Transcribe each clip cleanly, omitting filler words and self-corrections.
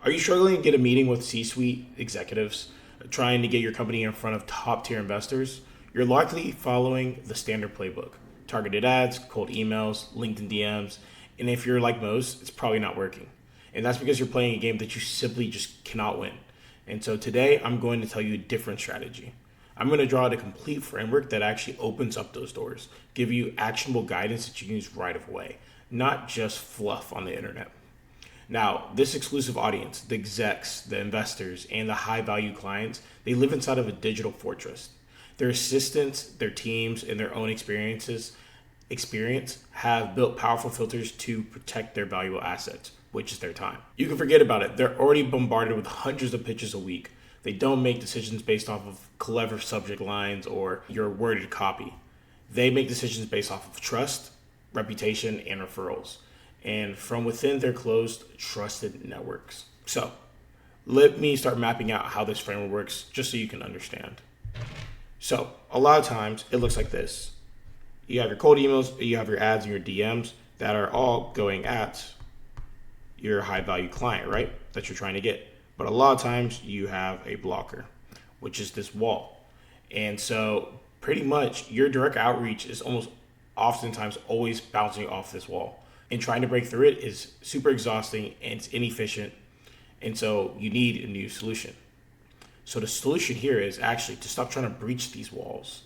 Are you struggling to get a meeting with C-suite executives, trying to get your company in front of top-tier investors? You're likely following the standard playbook: targeted ads, cold emails, LinkedIn DMs, and if you're like most, it's probably not working. And that's because you're playing a game that you simply just cannot win. And so today, I'm going to tell you a different strategy. I'm going to draw out a complete framework that actually opens up those doors, give you actionable guidance that you can use right away, not just fluff on the internet. Now, this exclusive audience, the execs, the investors, and the high value clients, they live inside of a digital fortress. Their assistants, their teams, and their own experience have built powerful filters to protect their valuable assets, which is their time. You can forget about it. They're already bombarded with hundreds of pitches a week. They don't make decisions based off of clever subject lines or your worded copy. They make decisions based off of trust, reputation, and referrals, and from within their closed, trusted networks. So let me start mapping out how this framework works just so you can understand. So a lot of times it looks like this. You have your cold emails, you have your ads and your DMs that are all going at your high value client, right? That you're trying to get. But a lot of times you have a blocker, which is this wall. And so pretty much your direct outreach is almost oftentimes always bouncing off this wall. And trying to break through it is super exhausting and it's inefficient. And so you need a new solution. So the solution here is actually to stop trying to breach these walls.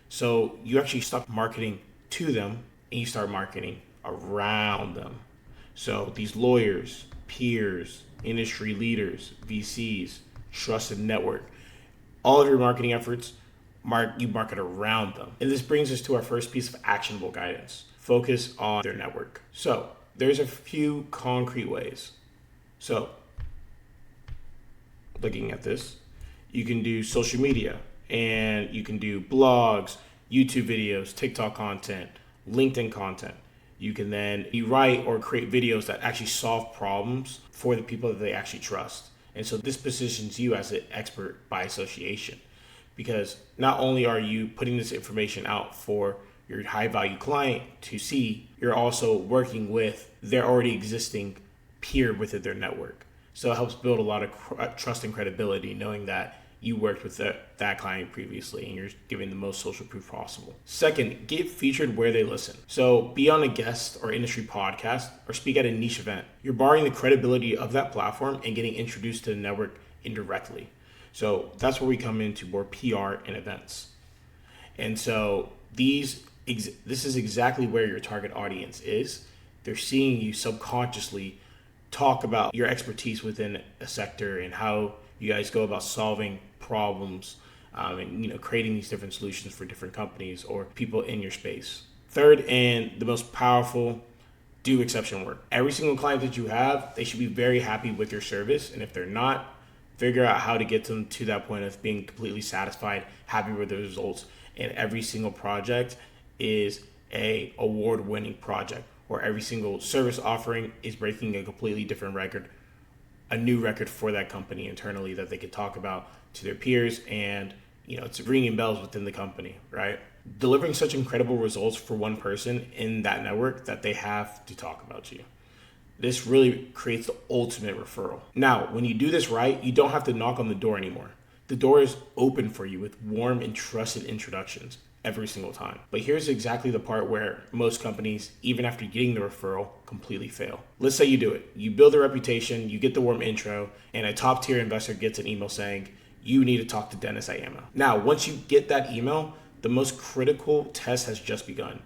So you actually stop marketing to them and you start marketing around them. So these lawyers, peers, industry leaders, VCs, trusted network, all of your marketing efforts, you market around them. And this brings us to our first piece of actionable guidance. Focus on their network. So there's a few concrete ways. So looking at this, you can do social media and you can do blogs, YouTube videos, TikTok content, LinkedIn content. You can then write or create videos that actually solve problems for the people that they actually trust. And so this positions you as an expert by association, because not only are you putting this information out for your high value client to see, you're also working with their already existing peer within their network. So it helps build a lot of trust and credibility, knowing that you worked with that client previously and you're giving the most social proof possible. Second, get featured where they listen. So be on a guest or industry podcast or speak at a niche event. You're borrowing the credibility of that platform and getting introduced to the network indirectly. So that's where we come into more PR and events. And so this is exactly where your target audience is. They're seeing you subconsciously talk about your expertise within a sector and how you guys go about solving problems and creating these different solutions for different companies or people in your space. Third, and the most powerful, do exception work. Every single client that you have, they should be very happy with your service. And if they're not, figure out how to get them to that point of being completely satisfied, happy with the results. And every single project is a award-winning project, or every single service offering is breaking a completely different record, a new record for that company internally that they could talk about to their peers, and it's ringing bells within the company, right? Delivering such incredible results for one person in that network that they have to talk about you. This really creates the ultimate referral. Now, when you do this right, you don't have to knock on the door anymore. The door is open for you with warm and trusted introductions every single time. But here's exactly the part where most companies, even after getting the referral, completely fail. Let's say you do it. You build a reputation, you get the warm intro, and a top tier investor gets an email saying, you need to talk to Dennis Ayama. Now, once you get that email, the most critical test has just begun.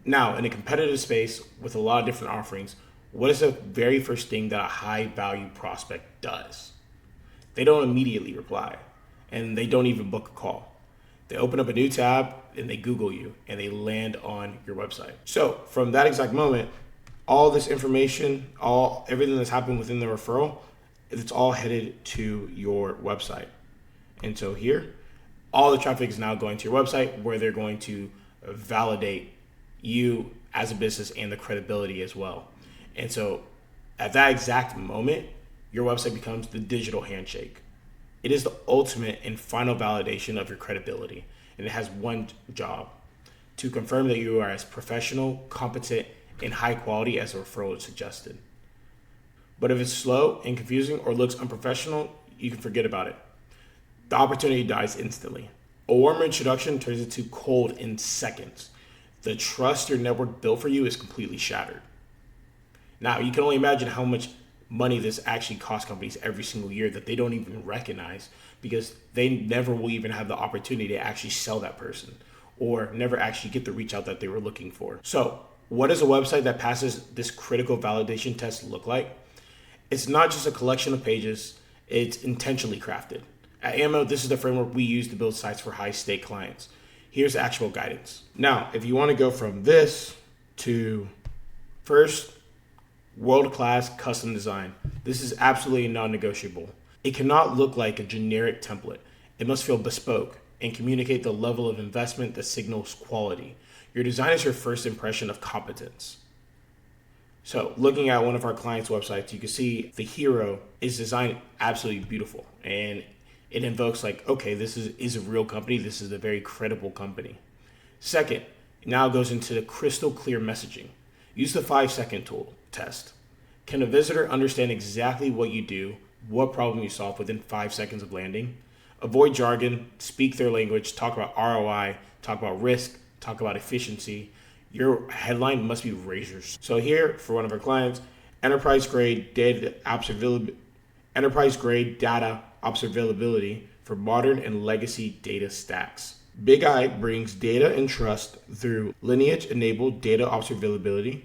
Now, in a competitive space with a lot of different offerings, what is the very first thing that a high value prospect does? They don't immediately reply, and they don't even book a call. They open up a new tab and they Google you and they land on your website. So from that exact moment, all this information, everything that's happened within the referral, it's all headed to your website. And so here, all the traffic is now going to your website, where they're going to validate you as a business and the credibility as well. And so at that exact moment, your website becomes the digital handshake. It is the ultimate and final validation of your credibility, and it has one job: to confirm that you are as professional, competent, and high quality as the referral is suggested. But if it's slow and confusing or looks unprofessional, you can forget about it. The opportunity dies instantly. A warm introduction turns into cold in seconds. The trust your network built for you is completely shattered. Now, you can only imagine how much money this actually costs companies every single year that they don't even recognize, because they never will even have the opportunity to actually sell that person or never actually get the reach out that they were looking for. So, what does a website that passes this critical validation test look like? It's not just a collection of pages, it's intentionally crafted. At Ammo, this is the framework we use to build sites for high-stake clients. Here's actual guidance. Now, if you want to go from this to first, world-class custom design. This is absolutely non-negotiable. It cannot look like a generic template. It must feel bespoke and communicate the level of investment that signals quality. Your design is your first impression of competence. So looking at one of our clients' websites, you can see the hero is designed absolutely beautiful. And it invokes like, okay, this is a real company. This is a very credible company. Second, it now goes into the crystal clear messaging. Use the 5-second tool test. Can a visitor understand exactly what you do, what problem you solve within 5 seconds of landing? Avoid jargon, speak their language, talk about ROI, talk about risk, talk about efficiency. Your headline must be razors. So here, for one of our clients, enterprise-grade data observability for modern and legacy data stacks. Big I brings data and trust through lineage-enabled data observability,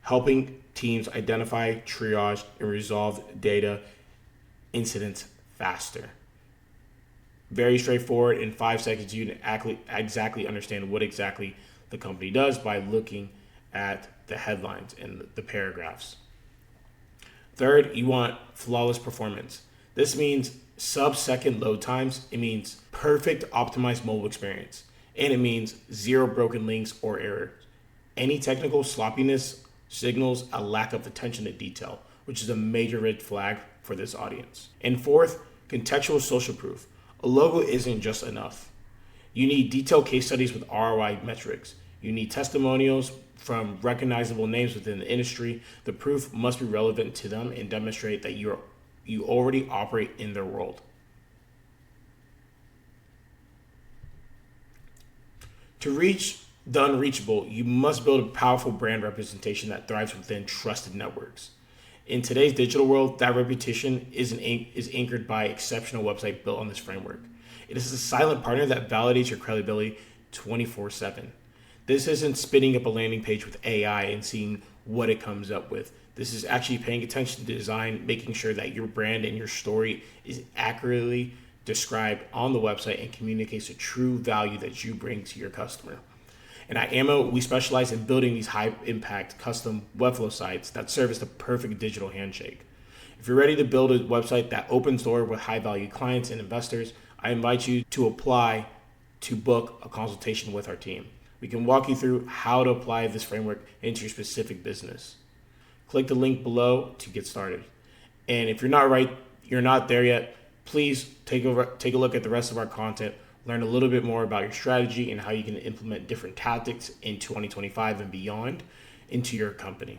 helping teams identify, triage, and resolve data incidents faster. Very straightforward. In 5 seconds, you can exactly understand what exactly the company does by looking at the headlines and the paragraphs. Third, you want flawless performance. This means sub-second load times. It means perfect optimized mobile experience. And it means 0 broken links or errors. Any technical sloppiness signals a lack of attention to detail, which is a major red flag for this audience. And fourth, contextual social proof. A logo isn't just enough. You need detailed case studies with ROI metrics. You need testimonials from recognizable names within the industry. The proof must be relevant to them and demonstrate that you already operate in their world. To reach the unreachable, you must build a powerful brand representation that thrives within trusted networks. In today's digital world, that reputation is anchored by an exceptional website built on this framework. It is a silent partner that validates your credibility 24/7. This isn't spinning up a landing page with AI and seeing what it comes up with. This is actually paying attention to design, making sure that your brand and your story is accurately described on the website and communicates the true value that you bring to your customer. And at Ammo, we specialize in building these high-impact custom Webflow sites that serve as the perfect digital handshake. If you're ready to build a website that opens doors with high-value clients and investors, I invite you to apply to book a consultation with our team. We can walk you through how to apply this framework into your specific business. Click the link below to get started. And if you're not there yet, please take a look at the rest of our content, learn a little bit more about your strategy and how you can implement different tactics in 2025 and beyond into your company.